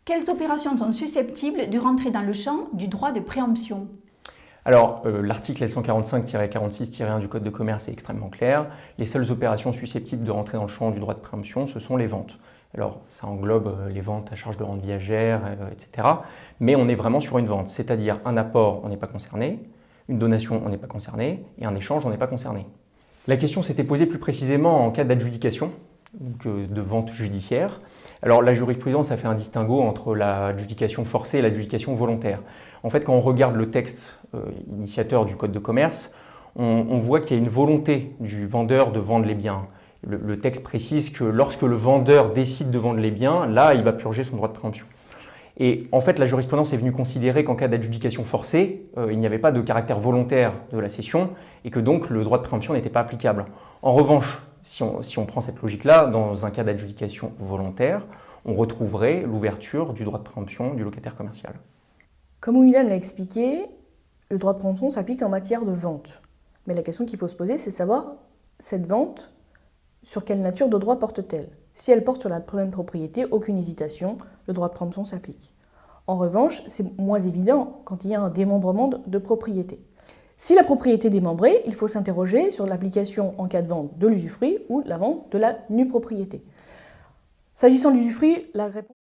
Quelles opérations sont susceptibles de rentrer dans le champ du droit de préemption? Alors, l'article L145-46-1 du Code de commerce est extrêmement clair. Les seules opérations susceptibles de rentrer dans le champ du droit de préemption, ce sont les ventes. Alors, ça englobe les ventes à charge de rente viagère, etc. Mais on est vraiment sur une vente, c'est-à-dire un apport, on n'est pas concerné, une donation, on n'est pas concerné, et un échange, on n'est pas concerné. La question s'était posée plus précisément en cas d'adjudication, donc de vente judiciaire. Alors la jurisprudence a fait un distinguo entre l'adjudication forcée et l'adjudication volontaire. En fait, quand on regarde le texte initiateur du Code de commerce, on voit qu'il y a une volonté du vendeur de vendre les biens. Le texte précise que lorsque le vendeur décide de vendre les biens, là, il va purger son droit de préemption. Et en fait, la jurisprudence est venue considérer qu'en cas d'adjudication forcée, il n'y avait pas de caractère volontaire de la cession et que donc le droit de préemption n'était pas applicable. En revanche, si on prend cette logique-là, dans un cas d'adjudication volontaire, on retrouverait l'ouverture du droit de préemption du locataire commercial. Comme William l'a expliqué, le droit de préemption s'applique en matière de vente. Mais la question qu'il faut se poser, c'est de savoir, cette vente, sur quelle nature de droit porte-t-elle? Si elle porte sur la pleine propriété, aucune hésitation, le droit de préemption s'applique. En revanche, c'est moins évident quand il y a un démembrement de propriété. Si la propriété est démembrée, il faut s'interroger sur l'application en cas de vente de l'usufruit ou la vente de la nue propriété. S'agissant de l'usufruit, la réponse